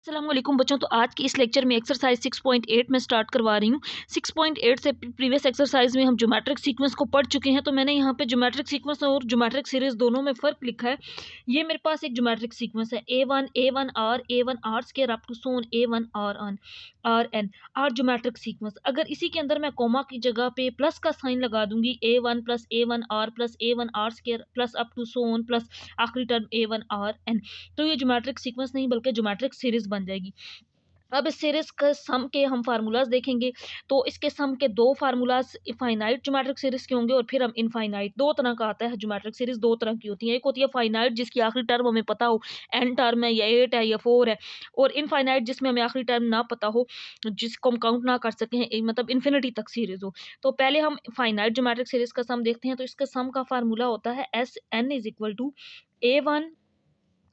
अस्सलामुअलैकुम बच्चों। तो आज की इस लेक्चर में एक्सरसाइज 6.8 में स्टार्ट करवा रही हूँ। 6.8 से प्रीवियस एक्सरसाइज में हम ज्योमेट्रिक सीक्वेंस को पढ़ चुके हैं। तो मैंने यहाँ पे ज्योमेट्रिक सीक्वेंस और ज्योमेट्रिक सीरीज दोनों में फ़र्क लिखा है। ये मेरे पास एक ज्योमेट्रिक सीक्वेंस है A1 R square up to so on A1 R are geometric sequence. अगर इसी के अंदर मैं कोमा की जगह पे प्लस का साइन लगा दूंगी A1 plus A1 R square plus up to so on plus आखिरी टर्म A1 R तो ये ज्योमेट्रिक सीक्वेंस नहीं बल्कि ज्योमेट्रिक सीरीज बन जाएगी। अब इस सीरीज के सम के हम फार्मूलाज देखेंगे। तो इसके सम के दो फार्मूलाज फाइनाइट ज्योमेट्रिक सीरीज के होंगे और फिर हम इनफाइनाइट। दो तरह का आता है ज्योमेट्रिक सीरीज, दो तरह की होती है। एक होती है फाइनाइट जिसकी आखिरी टर्म हमें पता हो, एन टर्म है या 8 है या 4 है, और इनफाइनाइट जिसमें हमें आखिरी टर्म ना पता हो, जिसको हम काउंट ना कर सकें, मतलब इन्फिनिटी तक सीरीज हो। तो पहले हम फाइनाइट ज्योमेट्रिक सीरीज का सम देखते हैं। तो इसका सम का फार्मूला होता है SN is equal to A1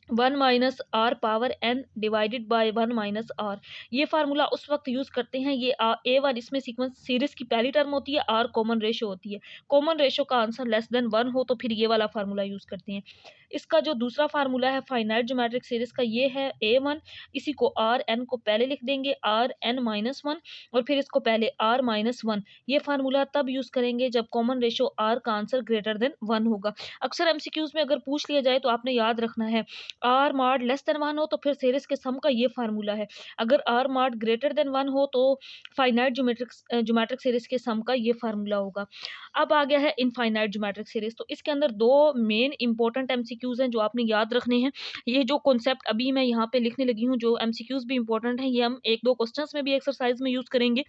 minus R power N divided by 1 - R. ये फार्मूला उस वक्त यूज करते हैं, ये A1 इसमें सीक्वेंस सीरीज की पहली टर्म होती है, आर कॉमन रेशो होती है। कॉमन रेशो का आंसर लेस देन 1 हो तो फिर ये वाला फार्मूला यूज करते हैं। इसका जो दूसरा फार्मूला है फाइनाइट ज्योमेट्रिक सीरीज का, ये है A1, इसी को आर एन को पहले लिख देंगे Rn-1 और फिर इसको पहले R-1। ये फार्मूला तब यूज करेंगे जब कॉमन रेशो आर का आंसर ग्रेटर देन 1 होगा। अक्सर एमसीक्यूज में अगर पूछ लिया जाए तो आपने याद रखना है, आर मार्ड लेस देन 1 हो तो फिर सीरीज के सम का ये फार्मूला है। अगर आर मार्ड ग्रेटर देन 1 हो तो फाइनाइट ज्योमेट्रिक सीरीज के सम का ये फार्मूला होगा। अब आ गया है इनफाइनाइट ज्योमेट्रिक सीरीज। तो इसके अंदर दो मेन इंपॉर्टेंट एमसीक्यूज हैं जो आपने याद रखने हैं। ये जो कॉन्सेप्ट अभी मैं यहाँ पे लिखने लगी हूँ, जो एमसीक्यूज भी इंपॉर्टेंट हैं, ये हम एक दो क्वेश्चंस में भी एक्सरसाइज में यूज करेंगे।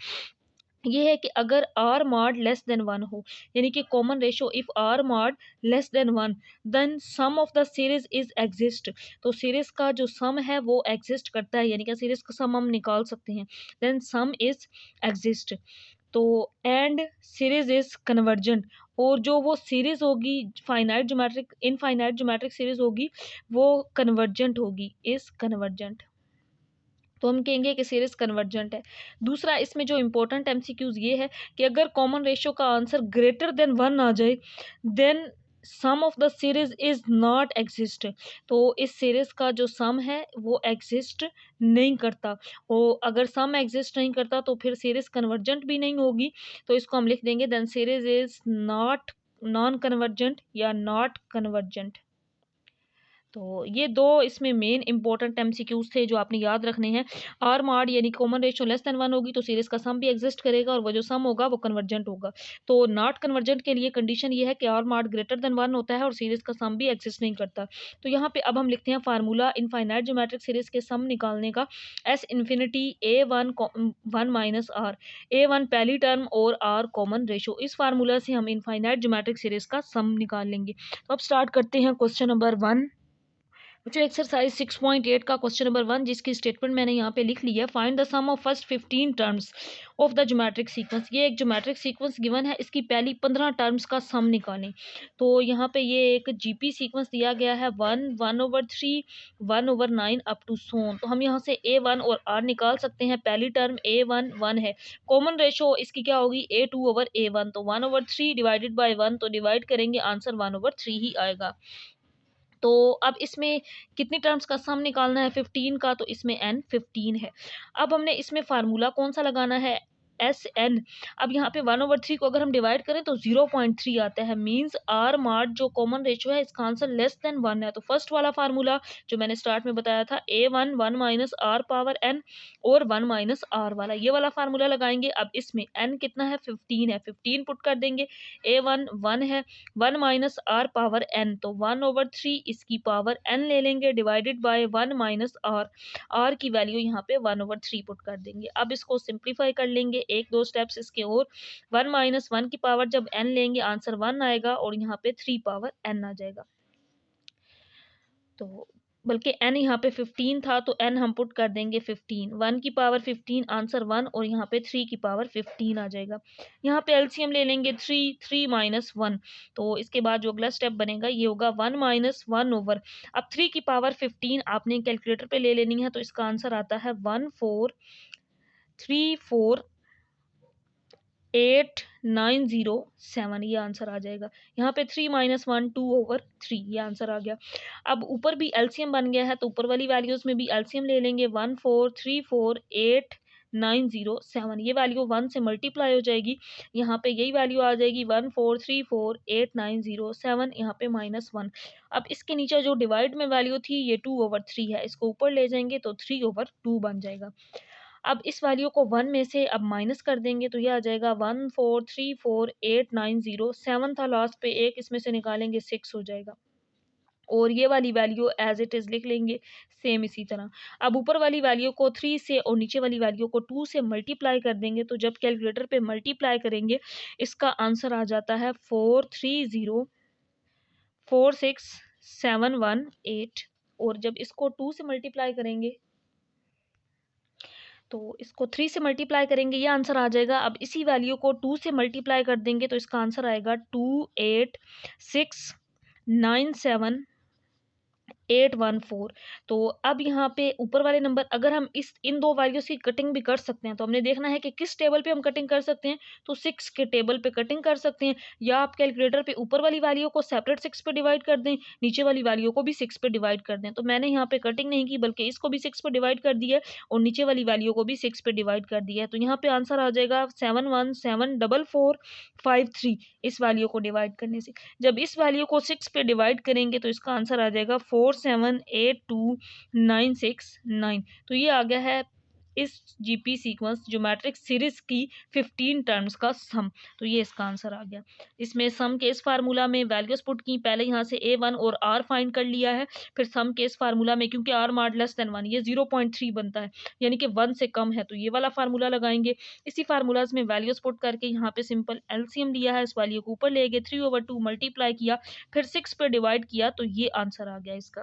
ये है कि अगर आर मॉड लेस देन 1 हो, यानी कि common ratio if R mod less than 1, then sum of the series is exist. तो सीरीज का जो सम है वो एग्जिस्ट करता है, यानी कि सीरीज का सम हम निकाल सकते हैं। Then sum is exist. तो एंड सीरीज इज कन्वर्जेंट। और जो वो सीरीज होगी finite geometric infinite geometric series होगी, वो कन्वर्जेंट होगी, इज कन्वर्जेंट। तो हम कहेंगे कि सीरीज कन्वर्जेंट है। दूसरा इसमें जो इंपॉर्टेंट एमसीक्यूज ये है कि अगर कॉमन रेशियो का आंसर ग्रेटर देन 1 आ जाए, then sum of the series is not exist. तो इस सीरीज का जो सम है वो एग्जिस्ट नहीं करता। और अगर सम एग्जिस्ट नहीं करता तो फिर सीरीज कन्वर्जेंट भी नहीं होगी। तो इसको हम लिख देंगे then series is not non convergent या नॉट कन्वर्जेंट। तो ये दो इसमें मेन इंपॉर्टेंट एमसीक्यूज थे जो आपने याद रखने हैं। आर मार्ड यानी कॉमन रेशियो लेस देन 1 होगी तो सीरीज का सम भी एग्जिस्ट करेगा और वो जो सम होगा वो कन्वर्जेंट होगा। तो नॉट कन्वर्जेंट के लिए कंडीशन ये है कि आर मार्ड ग्रेटर देन 1 होता है और सीरीज का सम भी एग्जिस्ट नहीं करता। तो यहाँ पे अब हम लिखते हैं फार्मूला इनफाइनाइट ज्योमेट्रिक सीरीज के सम निकालने का। एस इन्फिनिटी A1 A1 पहली टर्म और आर कॉमन रेशो। इस फार्मूला से हम इनफाइनाइट ज्योमेट्रिक सीरीज का सम निकाल लेंगे। तो अब स्टार्ट करते हैं क्वेश्चन नंबर 1। बच्चों एक्सरसाइज 6.8 का क्वेश्चन नंबर 1, जिसकी स्टेटमेंट मैंने यहाँ पे लिख ली है। Find the sum of first 15 terms of the geometric sequence. ये एक ज्योमेट्रिक सीक्वेंस गिवन है, इसकी पहली 15 टर्म्स का सम निकालें। तो यहाँ पे ये एक जीपी सीक्वेंस दिया गया है, 1/3 1/9 अप टू सोन। तो हम यहाँ से A1 और R निकाल सकते हैं। पहली टर्म A1 1 है, कॉमन रेशो इसकी क्या होगी A2/A1। तो 1/3 डिवाइडेड बाई 1, तो डिवाइड करेंगे आंसर 1/3 ही आएगा। तो अब इसमें कितनी टर्म्स का सम निकालना है 15 का, तो इसमें n 15 है। अब हमने इसमें फार्मूला कौन सा लगाना है, एस एन। अब यहाँ पे 1/3 को अगर हम डिवाइड करें तो 0.3 आता है, मीन्स आर मार्ट जो कॉमन रेशियो है इसका आंसर लेस देन 1 है। तो फर्स्ट वाला फार्मूला जो मैंने स्टार्ट में बताया था A1 1 - आर पावर n और 1 - आर वाला, ये वाला फार्मूला लगाएंगे। अब इसमें n कितना है 15 है, 15 पुट कर देंगे। A1 1 है, 1 - आर पावर n, तो 1/3 इसकी पावर n ले लेंगे डिवाइडेड बाय 1 - आर की वैल्यू यहाँ पे 1/3 पुट कर देंगे। अब इसको सिंप्लीफाई कर लेंगे एक दो स्टेप्स इसके, और 1 - 1 की पावर जब n लेंगे आंसर 1 आएगा और यहाँ पे 3 पावर n आ जाएगा। तो बल्कि n यहाँ पे 15 था तो n हम पुट कर देंगे 15, 1 की पावर 15 आंसर 1 और यहाँ पे 3 की पावर 15 आ जाएगा। यहाँ पे एलसीएम ले लेंगे 3 - 1। तो इसके बाद जो अगला स्टेप बनेगा ये होगा 1 - 1 ओवर। अब 3 की पावर 15 आपने कैलकुलेटर पे ले लेनी है, तो इसका आंसर आता है 1434 8907, ये आंसर आ जाएगा। यहाँ पे 3 - 1 2/3, ये आंसर आ गया। अब ऊपर भी एलसीएम बन गया है तो ऊपर वाली वैल्यूज़ में भी एलसीएम ले लेंगे। 1434890 ये वैल्यू 1 से मल्टीप्लाई हो जाएगी। यहाँ पे यही वैल्यू आ जाएगी 1434890 यहाँ पे -1। अब इसके नीचे जो डिवाइड में वैल्यू थी ये 2/3 है, इसको ऊपर ले जाएंगे तो 3/2 बन जाएगा। अब इस वैल्यू को 1 में से अब माइनस कर देंगे तो ये आ जाएगा 1434890 7 था लास्ट पे, एक इसमें से निकालेंगे 6 हो जाएगा और ये वाली वैल्यू एज इट इज़ लिख लेंगे सेम इसी तरह। अब ऊपर वाली वैल्यू को 3 से और नीचे वाली वैल्यू को 2 से मल्टीप्लाई कर देंगे तो जब कैलकुलेटर पे मल्टीप्लाई करेंगे इसका आंसर आ जाता है 430467118 और जब इसको 2 से मल्टीप्लाई करेंगे तो इसको 3 से मल्टीप्लाई करेंगे, ये आंसर आ जाएगा। अब इसी वैल्यू को 2 से मल्टीप्लाई कर देंगे तो इसका आंसर आएगा 28697,814। तो अब यहाँ पे ऊपर वाले नंबर अगर हम इन दो वैल्यूज़ की कटिंग भी कर सकते हैं तो हमने देखना है कि किस टेबल पे हम कटिंग कर सकते हैं। तो 6 के टेबल पे कटिंग कर सकते हैं या आप कैलकुलेटर पे ऊपर वाली वैल्यू को सेपरेट 6 पे डिवाइड कर दें, नीचे वाली वैल्यू को भी 6 पे डिवाइड कर दें। तो मैंने यहाँ पे कटिंग नहीं की बल्कि इसको भी 6 पे डिवाइड कर दिया है और नीचे वाली वैल्यू को भी 6 पे डिवाइड कर दिया है। तो यहाँ पे आंसर आ जाएगा 717453 इस वैल्यू को डिवाइड करने से। जब इस वैल्यू को 6 पे डिवाइड करेंगे तो इसका आंसर आ जाएगा 4782969। तो ये आ गया है इस जीपी सीक्वेंस ज्योमेट्रिक सीरीज की 15 टर्म्स का सम। तो ये इसका आंसर आ गया। इसमें सम के इस फार्मूला में वैल्यूज पुट की, पहले यहाँ से a1 और r फाइंड कर लिया है, फिर सम के इस फार्मूला में क्योंकि r mod लेस देन 1 ये 0.3 बनता है यानी कि 1 से कम है तो ये वाला फार्मूला लगाएंगे। इसी फार्मूलाज में वैल्यूज पुट करके यहाँ पे सिंपल एलसीएम लिया है, इस वैल्यू को ऊपर ले गए 3/2 मल्टीप्लाई किया, फिर 6 पे डिवाइड किया तो ये आंसर आ गया इसका।